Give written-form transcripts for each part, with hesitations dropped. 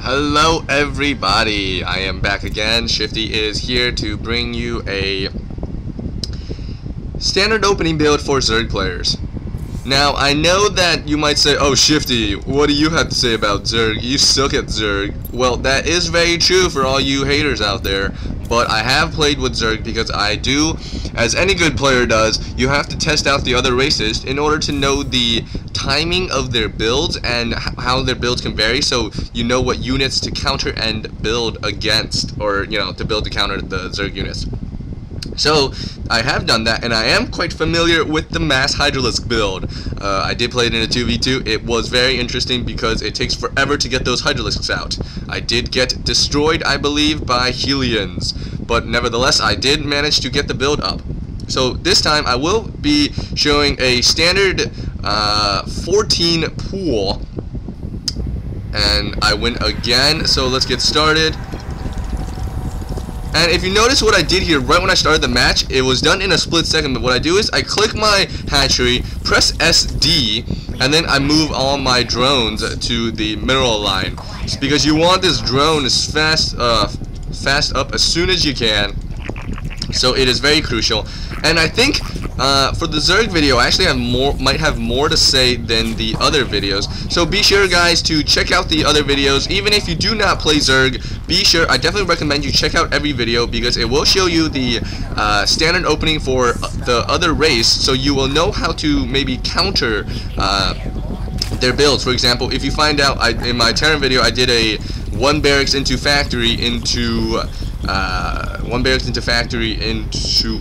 Hello everybody, I am back again. Shifty is here to bring you a standard opening build for Zerg players. Now, I know that you might say, oh Shifty, what do you have to say about Zerg? You suck at Zerg. Well, that is very true for all you haters out there, but I have played with Zerg because I do, as any good player does, you have to test out the other races in order to know the timing of their builds and how their builds can vary, so you know what units to counter and build against, or you know, to build to counter the Zerg units. So I have done that, and I am quite familiar with the mass Hydralisk build. I did play it in a 2v2. It was very interesting because it takes forever to get those Hydralisks out. I did get destroyed, I believe, by Helions, but nevertheless I did manage to get the build up. So this time I will be showing a standard 14 pool, and I win again. So let's get started. And if you notice what I did here right when I started the match, it was done in a split second. But what I do is I click my hatchery, press SD, and then I move all my drones to the mineral line. It's because you want this drone as fast up as soon as you can. So it is very crucial. And I think for the Zerg video, I actually might have more to say than the other videos. So be sure, guys, to check out the other videos. Even if you do not play Zerg, be sure, I definitely recommend you check out every video because it will show you the standard opening for the other race, so you will know how to maybe counter their builds. For example, if you find out, in my Terran video, I did a one barracks into factory into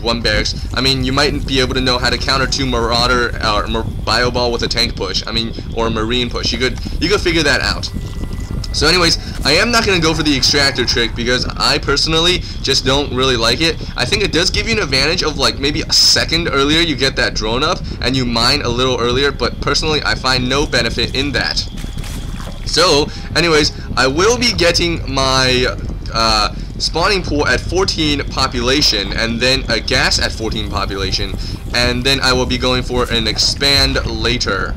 one barracks. I mean, you might be able to know how to counter two marauder or bio ball with a tank push. I mean, or a marine push. You could figure that out. So anyways, I am not going to go for the extractor trick because I personally just don't really like it. I think it does give you an advantage of like maybe a second earlier you get that drone up and you mine a little earlier, but personally I find no benefit in that. So anyways, I will be getting my spawning pool at 14 population and then a gas at 14 population, and then I will be going for an expand later.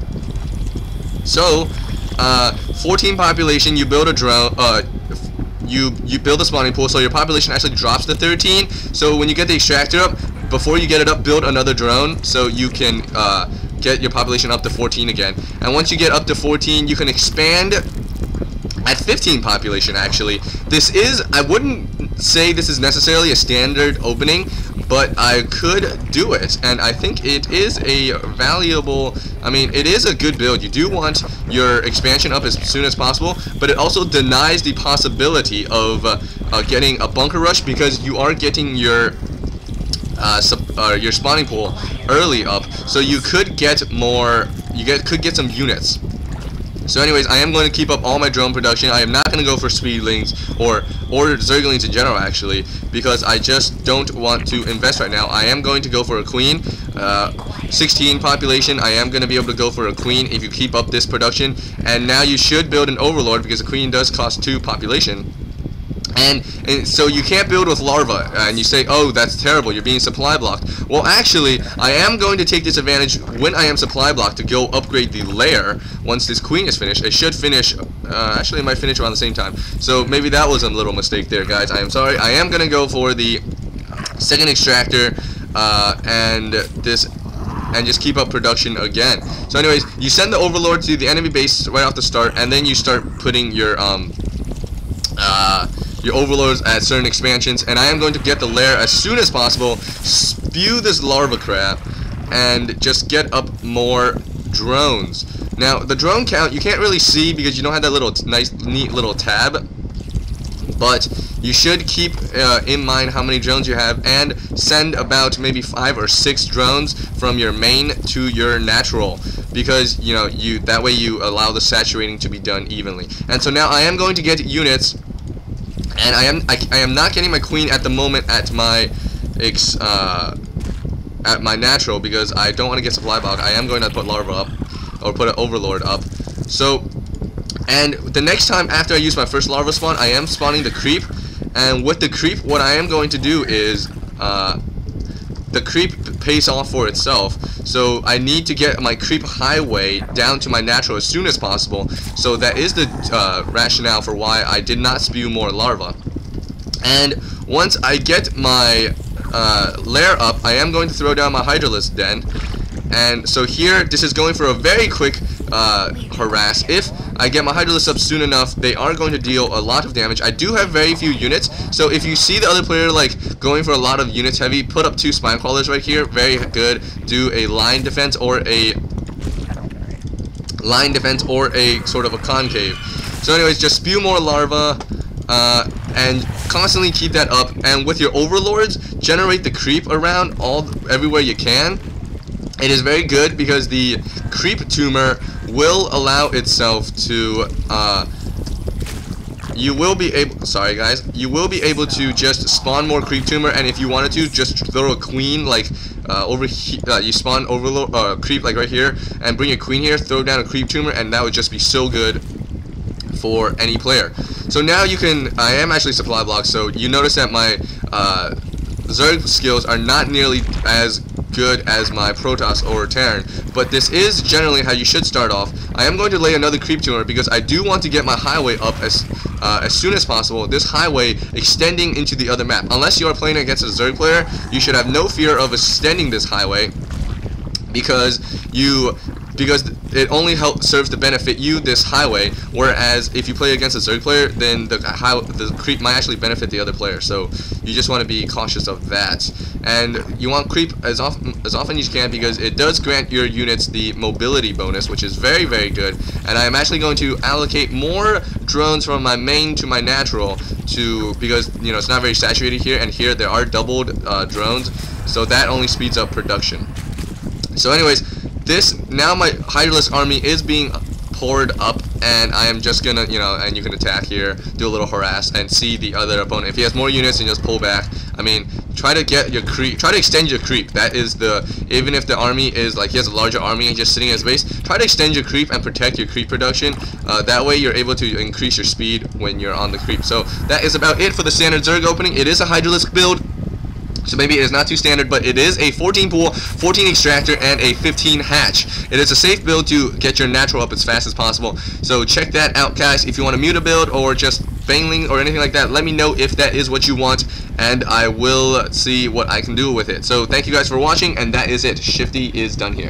So 14 population, you build a drone, you build a spawning pool, so your population actually drops to 13. So when you get the extractor up, before you get it up, build another drone so you can get your population up to 14 again. And once you get up to 14, you can expand at 15 population. Actually, this is, I wouldn't say this is necessarily a standard opening, but I could do it, and I think it is a valuable, I mean, it is a good build. You do want your expansion up as soon as possible, but it also denies the possibility of getting a bunker rush because you are getting your spawning pool early up, so you could get more, could get some units. So anyways, I am going to keep up all my drone production. I am not going to go for speedlings or zerglings in general, actually, because I just don't want to invest right now. I am going to go for a queen. 16 population, I am going to be able to go for a queen if you keep up this production. And now you should build an overlord because a queen does cost 2 population. And so you can't build with larva, and you say, oh, that's terrible, you're being supply blocked. Well, actually, I am going to take this advantage when I am supply blocked to go upgrade the lair once this queen is finished. It should finish, actually it might finish around the same time. So maybe that was a little mistake there, guys. I am sorry. I am going to go for the second extractor and just keep up production again. So anyways, you send the overlord to the enemy base right off the start, and then you start putting your overlords at certain expansions, and I am going to get the lair as soon as possible, spew this larva crap, and just get up more drones. Now, the drone count, you can't really see because you don't have that little nice, neat little tab, but you should keep in mind how many drones you have and send about maybe 5 or 6 drones from your main to your natural, because you know, that way you allow the saturating to be done evenly. And so now I am going to get units. And I am not getting my queen at the moment at my natural because I don't want to get supply block. I am going to put larva up, or put an overlord up. So, and the next time after I use my first larva spawn, I am spawning the creep. And with the creep, what I am going to do is the creep pace off for itself. So I need to get my creep highway down to my natural as soon as possible. So that is the rationale for why I did not spew more larvae. And once I get my lair up, I am going to throw down my Hydralisk den. And so here, this is going for a very quick harass. If I get my Hydralisk up soon enough, they are going to deal a lot of damage. I do have very few units, so if you see the other player like going for a lot of units heavy, put up 2 spine crawlers right here. Very good. Do a line defense or a sort of a concave. So anyways, just spew more larvae. And constantly keep that up, and with your overlords, generate the creep around everywhere you can. It is very good because the creep tumor will allow itself to you will be able to just spawn more creep tumor, and if you wanted to, just throw a queen like over here. You spawn overlord creep like right here, and bring a queen here, throw down a creep tumor, and that would just be so good for any player. So now you can, I am actually supply blocked, so you notice that my Zerg skills are not nearly as good as my Protoss or Terran, but this is generally how you should start off. I am going to lay another creep tumor because I do want to get my highway up as soon as possible. This highway extending into the other map. Unless you are playing against a Zerg player, you should have no fear of extending this highway because it only serves to benefit you, this highway, whereas if you play against a Zerg player, then the creep might actually benefit the other player. So you just want to be cautious of that. And you want creep as often as you can because it does grant your units the mobility bonus, which is very, very good. And I am actually going to allocate more drones from my main to my natural because it's not very saturated here, and here there are doubled drones, so that only speeds up production. So anyways, now my Hydralisk army is being poured up, and I am just gonna, and you can attack here, do a little harass, and see the other opponent. If he has more units, then just pull back. I mean, try to get your creep, try to extend your creep. That is even if the army is like, he has a larger army and just sitting in his base, try to extend your creep and protect your creep production. That way you're able to increase your speed when you're on the creep. So that is about it for the standard Zerg opening. It is a Hydralisk build, so maybe it is not too standard, but it is a 14 pool, 14 extractor, and a 15 hatch. It is a safe build to get your natural up as fast as possible. So check that out, guys. If you want a muta build or just bangling or anything like that, let me know if that is what you want, and I will see what I can do with it. So thank you guys for watching, and that is it. Shifty is done here.